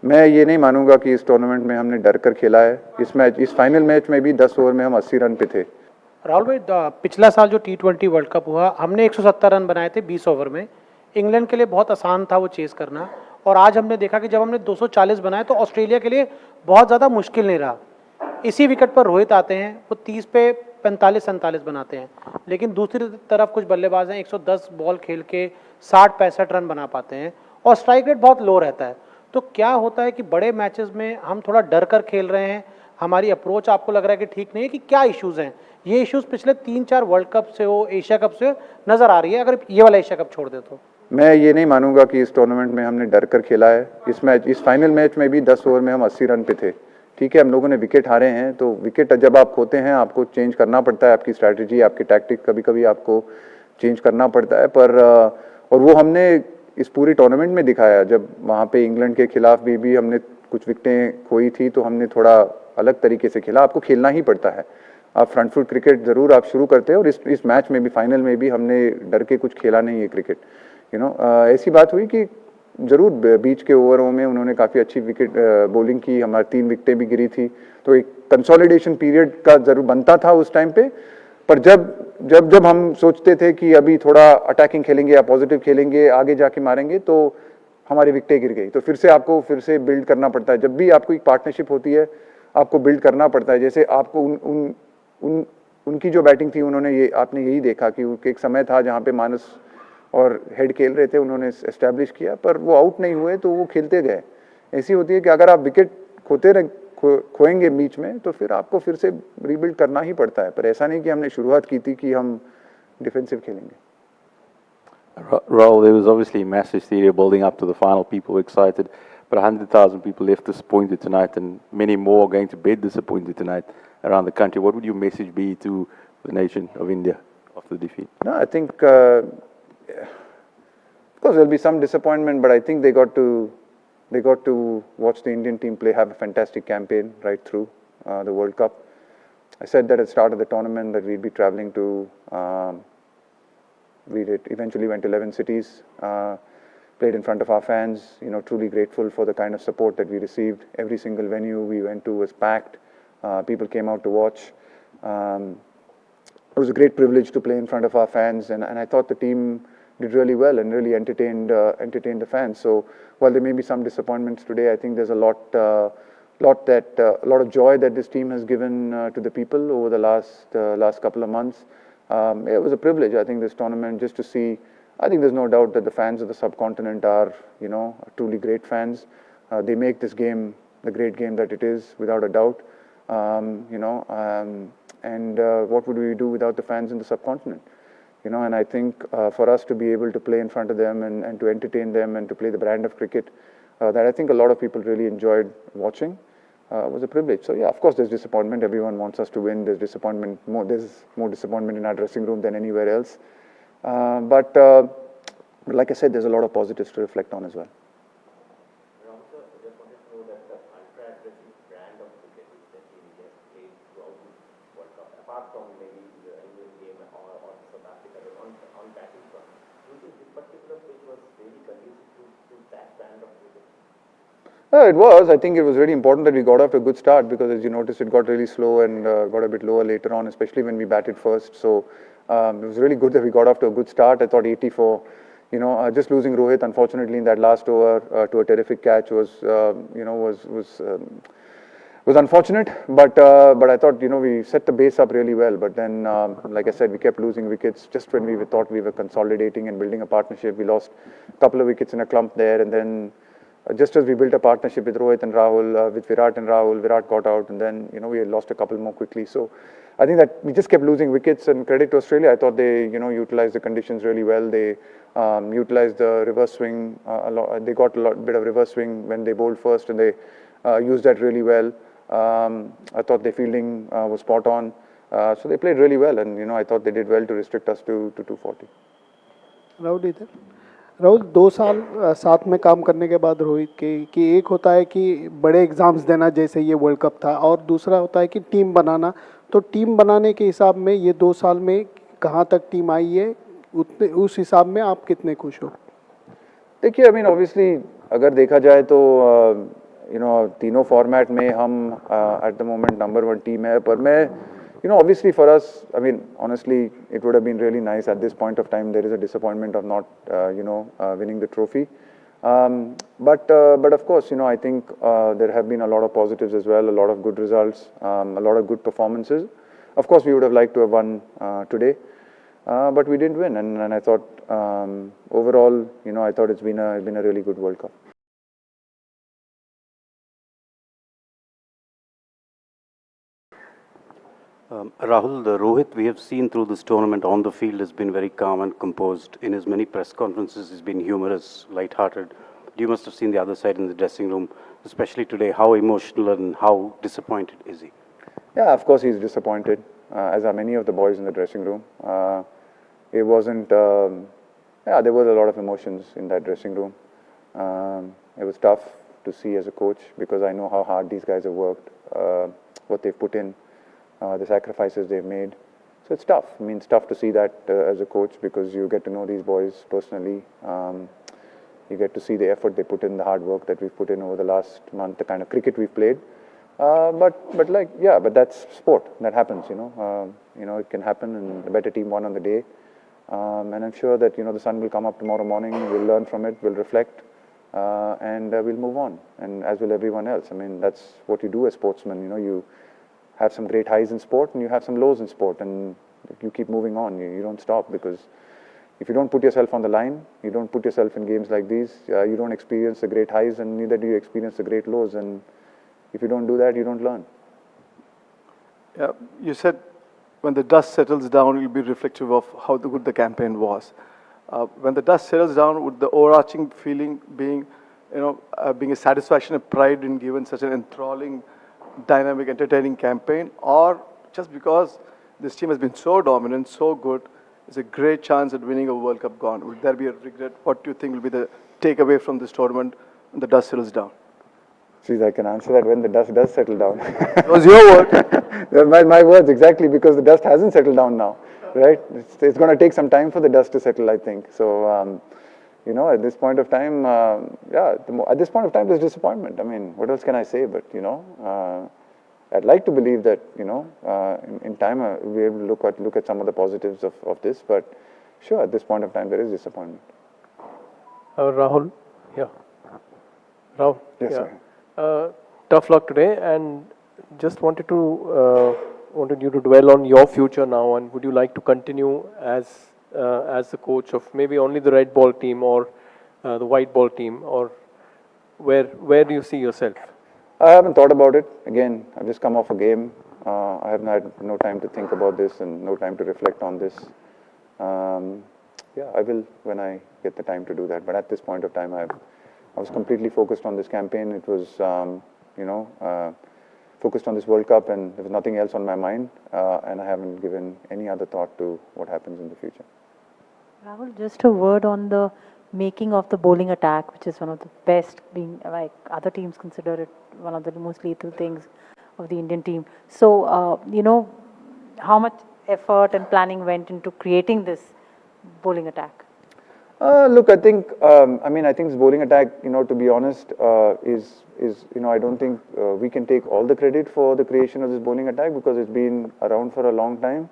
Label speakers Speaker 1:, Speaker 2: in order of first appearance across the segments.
Speaker 1: मैं ये नहीं मानूंगा कि इस टूर्नामेंट में हमने डर कर खेला है। इस फाइनल मैच में भी 10 ओवर में हम 80 रन पे थे।
Speaker 2: राहुल भाई, पिछला साल जो T20 वर्ल्ड कप हुआ, हमने 170 रन बनाए थे 20 ओवर में। इंग्लैंड के लिए बहुत आसान था वो चेस करना, और आज हमने देखा कि जब हमने 240 बनाए तो ऑस्ट्रेलिया के लिए बहुत ज़्यादा मुश्किल नहीं रहा। इसी विकेट पर रोहित आते हैं, वो 30 पे 45-47 बनाते हैं, लेकिन दूसरी तरफ कुछ बल्लेबाज हैं 110 बॉल खेल के 60-65 रन बना पाते हैं, और स्ट्राइक रेट बहुत लो रहता है। तो क्या होता है कि बड़े मैचेस में हम थोड़ा डर कर खेल रहे हैं, हमारी अप्रोच आपको लग रहा है कि ठीक नहीं है, कि क्या इश्यूज़ हैं? ये इश्यूज़ पिछले 3-4 वर्ल्ड कप से हो, एशिया कप से नज़र आ रही है, अगर ये वाला एशिया कप छोड़ दे तो।
Speaker 1: मैं ये नहीं मानूंगा कि इस टूर्नामेंट में हमने डर कर खेला है। इस फाइनल मैच में भी 10 ओवर में हम 80 रन पे थे। ठीक है, हम लोगों ने विकेट हारे हैं, तो विकेट जब आप खोते हैं आपको चेंज करना पड़ता है, आपकी स्ट्रैटेजी, आपकी टैक्टिक कभी कभी आपको चेंज करना पड़ता है। पर और वो हमने इस पूरी टूर्नामेंट में दिखाया। जब वहाँ पे इंग्लैंड के खिलाफ भी हमने कुछ विकेटें खोई थी, तो हमने थोड़ा अलग तरीके से खेला। आपको खेलना ही पड़ता है। आप फ्रंट फुट क्रिकेट ज़रूर आप शुरू करते हैं, और इस मैच में भी, फाइनल में भी हमने डर के कुछ खेला नहीं है क्रिकेट। ऐसी बात हुई कि ज़रूर बीच के ओवरों में उन्होंने काफ़ी अच्छी विकेट बॉलिंग की, हमारी 3 विकेटें भी गिरी थी, तो एक कंसोलिडेशन पीरियड का ज़रूर बनता था उस टाइम पे। पर जब हम सोचते थे कि अभी थोड़ा अटैकिंग खेलेंगे या पॉजिटिव खेलेंगे, आगे जाके मारेंगे, तो हमारी विकेटें गिर गई। तो आपको फिर से बिल्ड करना पड़ता है। जब भी आपको एक पार्टनरशिप होती है, आपको बिल्ड करना पड़ता है। जैसे आपको उनकी जो बैटिंग थी, आपने यही देखा कि एक समय था जहाँ पे मानस और हेड खेल रहे थे, उन्होंने एस्टैब्लिश किया, पर वो आउट नहीं हुए, तो वो खेलते गए। ऐसी होती है कि अगर आप विकेट खोएंगे बीच में, तो फिर आपको फिर से रीबिल्ड करना ही पड़ता है। पर ऐसा नहीं कि हमने शुरुआत की थी कि हम डिफेंसिव खेलेंगे।
Speaker 3: Rahul, there was obviously mass hysteria building up to the final. People were excited, but 100,000 people left disappointed tonight, and many more are going to bed disappointed tonight around the country. What would your message be to the nation of India after the defeat?
Speaker 1: No, I think, of course, there'll be some disappointment, but I think they got to watch the Indian team play, have a fantastic campaign right through the World Cup. I said that at the start of the tournament that we'd be traveling to. We eventually went to 11 cities, played in front of our fans. Truly grateful for the kind of support that we received. Every single venue we went to was packed. People came out to watch. It was a great privilege to play in front of our fans, and I thought the team did really well and really entertained the fans. So while there may be some disappointments today, I think there's a lot of joy that this team has given to the people over the last couple of months. It was a privilege, I think, this tournament, just to see. I think there's no doubt that the fans of the subcontinent are, truly great fans. They make this game the great game that it is, without a doubt. And what would we do without the fans in the subcontinent? And I think for us to be able to play in front of them and to entertain them and to play the brand of cricket that I think a lot of people really enjoyed watching was a privilege. So yeah, of course there's disappointment. Everyone wants us to win. There's disappointment. There's more disappointment in our dressing room than anywhere else. But like I said, there's a lot of positives to reflect on as well. It was. I think it was really important that we got off to a good start, because as you noticed, it got really slow and got a bit lower later on, especially when we batted first. So it was really good that we got off to a good start. I thought 84, just losing Rohit, unfortunately, in that last over to a terrific catch was unfortunate. But I thought, we set the base up really well. But then, like I said, we kept losing wickets just when we thought we were consolidating and building a partnership. We lost a couple of wickets in a clump there, and then just as we built a partnership with Rohit and Rahul, with Virat and Rahul, Virat got out, and then we had lost a couple more quickly. So I think that we just kept losing wickets, and credit to Australia. I thought they utilized the conditions really well. They utilized the reverse swing a lot. They got bit of reverse swing when they bowled first, and they used that really well. I thought their fielding was spot on. So they played really well, and I thought they did well to restrict us to 240.
Speaker 4: Rahul, 2 साल साथ में काम करने के बाद रोहित के, कि एक होता है कि बड़े एग्ज़ाम्स देना जैसे ये वर्ल्ड कप था, और दूसरा होता है कि टीम बनाना। तो टीम बनाने के हिसाब में ये 2 साल में कहाँ तक टीम आई है, उस हिसाब में आप कितने खुश हो?
Speaker 1: देखिए, ऑब्वियसली अगर देखा जाए तो you know, तीनों format में हम at the moment number 1 team है, पर मैं, you know, obviously for us, I mean, honestly, it would have been really nice at this point of time. There is a disappointment of not, you know, winning the trophy. But of course, you know, I think there have been a lot of positives as well, a lot of good results, a lot of good performances. Of course, we would have liked to have won today, but we didn't win. And I thought, overall, you know, I thought it's been a really good World Cup.
Speaker 5: Rahul, the Rohit we have seen through this tournament on the field has been very calm and composed. In his many press conferences, he's been humorous, light-hearted. You must have seen the other side in the dressing room, especially today. How emotional and how disappointed is he?
Speaker 1: Yeah, of course he's disappointed, as are many of the boys in the dressing room. It wasn't, yeah, there was a lot of emotions in that dressing room. It was tough to see as a coach because I know how hard these guys have worked, what they've put in, the sacrifices they've made. So it's tough. I mean, it's tough to see that as a coach because you get to know these boys personally. You get to see the effort they put in, the hard work that we've put in over the last month, the kind of cricket we've played. But like, yeah, but that's sport. That happens, you know. It can happen, and the better team won on the day. And I'm sure that, you know, the sun will come up tomorrow morning. We'll learn from it. We'll reflect, and we'll move on. And as will everyone else. I mean, that's what you do as sportsmen. You know, you have some great highs in sport, and you have some lows in sport, and you keep moving on. You don't stop, because if you don't put yourself on the line, you don't put yourself in games like these, you don't experience the great highs, and neither do you experience the great lows. And if you don't do that, you don't learn.
Speaker 6: Yeah, you said when the dust settles down, it will be reflective of how good the campaign was. When the dust settles down, would the overarching feeling being, being a satisfaction, a pride in given such an enthralling, dynamic, entertaining campaign, or just because this team has been so dominant, so good, there's a great chance at winning a World Cup gone? Would there be a regret? What do you think will be the takeaway from this tournament when the dust settles down?
Speaker 1: Please, I can answer that when the dust does settle down.
Speaker 6: That was your word.
Speaker 1: my words, exactly, because the dust hasn't settled down now, right? It's going to take some time for the dust to settle, I think. So, at this point of time, at this point of time, there's disappointment. I mean, what else can I say? But, I'd like to believe that, in time, we'll be able to look at some of the positives of this. But sure, at this point of time, there is disappointment.
Speaker 7: Rahul, yeah. Rahul,
Speaker 1: yes,
Speaker 7: yeah.
Speaker 1: Sir.
Speaker 7: Tough luck today, and just wanted you to dwell on your future now, and would you like to continue as the coach of maybe only the red ball team or the white ball team, or where do you see yourself?
Speaker 1: I haven't thought about it. Again, I've just come off a game. I haven't had no time to think about this and no time to reflect on this. I will when I get the time to do that. But at this point of time, I was completely focused on this campaign. It was, focused on this World Cup, and there was nothing else on my mind. And I haven't given any other thought to what happens in the future.
Speaker 8: Rahul, just a word on the making of the bowling attack, which is one of the best, being like other teams consider it one of the most lethal things of the Indian team. So, how much effort and planning went into creating this bowling attack?
Speaker 1: Look, I think, I think this bowling attack, to be honest, is I don't think we can take all the credit for the creation of this bowling attack, because it's been around for a long time.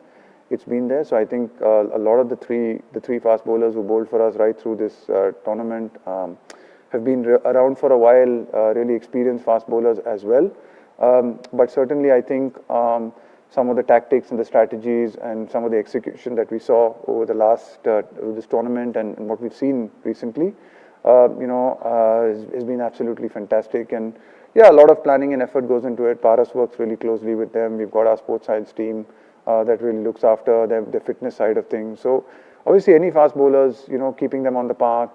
Speaker 1: It's been there. So I think a lot of the three fast bowlers who bowled for us right through this tournament have been around for a while, really experienced fast bowlers as well. But certainly I think some of the tactics and the strategies and some of the execution that we saw over the last this tournament and what we've seen recently, has been absolutely fantastic. And yeah, a lot of planning and effort goes into it. Paras works really closely with them. We've got our sports science team that really looks after the fitness side of things. So obviously any fast bowlers, keeping them on the park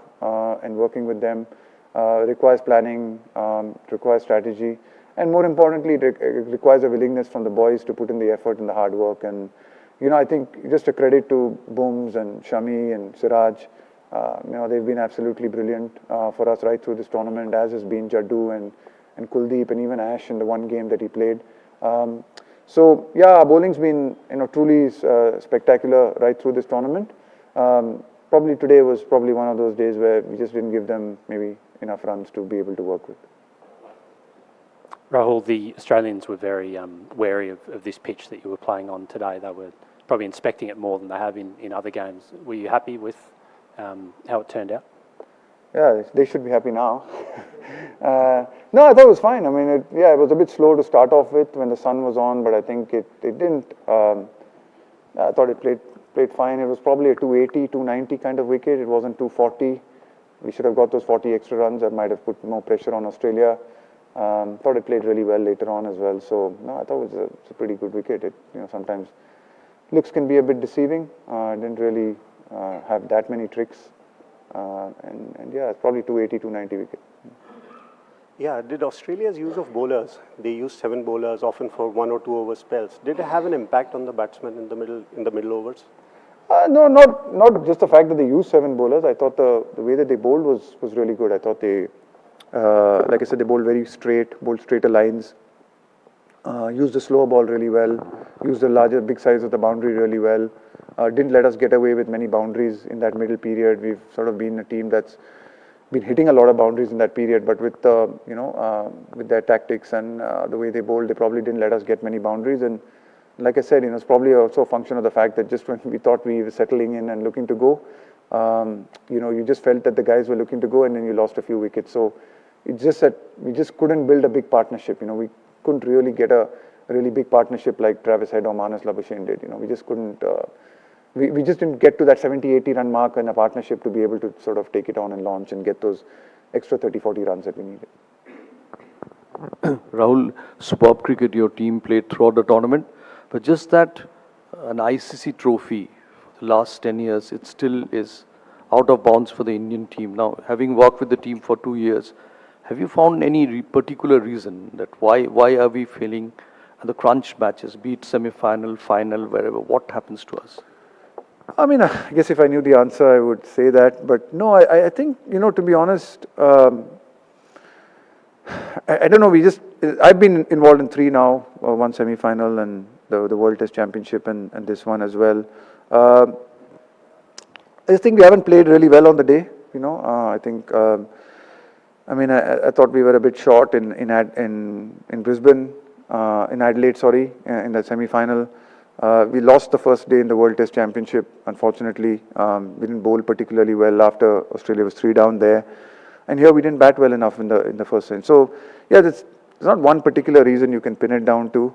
Speaker 1: and working with them requires planning, requires strategy. And more importantly, it requires a willingness from the boys to put in the effort and the hard work. And, I think just a credit to Booms and Shami and Siraj. They've been absolutely brilliant for us right through this tournament, as has been Jaddu and Kuldeep and even Ash in the one game that he played. So, yeah, our bowling's been, truly spectacular right through this tournament. Probably today was probably one of those days where we just didn't give them maybe enough runs to be able to work with.
Speaker 9: Rahul, the Australians were very wary of this pitch that you were playing on today. They were probably inspecting it more than they have in other games. Were you happy with how it turned out?
Speaker 1: Yeah, they should be happy now. No, I thought it was fine. I mean, it was a bit slow to start off with when the sun was on, but I think it didn't. I thought it played fine. It was probably a 280, 290 kind of wicket. It wasn't 240. We should have got those 40 extra runs. That might have put more pressure on Australia. Thought it played really well later on as well. So no, I thought it was a pretty good wicket. Sometimes looks can be a bit deceiving. Didn't really have that many tricks. And yeah, it's probably 280, 290 wicket.
Speaker 10: Yeah, did Australia's use of bowlers, they used 7 bowlers often for 1 or 2 over spells, did it have an impact on the batsmen in the middle overs?
Speaker 1: No, not just the fact that they used 7 bowlers. I thought the way that they bowled was really good. I thought they, like I said, they bowled very straight, bowled straighter lines, used the slower ball really well, used the big size of the boundary really well. Didn't let us get away with many boundaries in that middle period. We've sort of been a team that's been hitting a lot of boundaries in that period, but with with their tactics and the way they bowled, they probably didn't let us get many boundaries. And like I said, it's probably also a function of the fact that just when we thought we were settling in and looking to go, you just felt that the guys were looking to go, and then you lost a few wickets. So it's just that we just couldn't build a big partnership. We couldn't really get a really big partnership like Travis Head or Marnus Labuschagne did. We just couldn't. We just didn't get to that 70-80 run mark in a partnership to be able to sort of take it on and launch and get those extra 30-40 runs that we needed.
Speaker 11: Rahul, superb cricket your team played throughout the tournament, but just that an ICC trophy for the last 10 years, it still is out of bounds for the Indian team. Now, having worked with the team for 2 years, have you found any particular reason that why are we failing at the crunch matches, be it semi-final, final, wherever? What happens to us?
Speaker 1: I mean, I guess if I knew the answer, I would say that. But no, I think, to be honest, I don't know. I've been involved in 3 now, 1 semi-final and the World Test Championship and this one as well. I think we haven't played really well on the day. I think. I thought we were a bit short in Brisbane, in Adelaide, sorry, in the semi-final. We lost the first day in the World Test Championship, unfortunately. We didn't bowl particularly well after Australia was 3 down there. And here we didn't bat well enough in the first inning. So, yeah, there's not one particular reason you can pin it down to.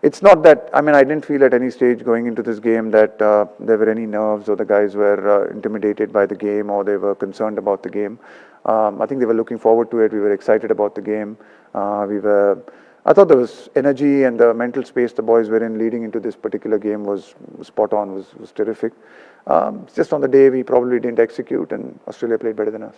Speaker 1: It's not that, I didn't feel at any stage going into this game that there were any nerves or the guys were intimidated by the game or they were concerned about the game. I think they were looking forward to it. We were excited about the game. I thought there was energy and the mental space the boys were in leading into this particular game was spot on, was terrific. Just on the day we probably didn't execute and Australia played better than us.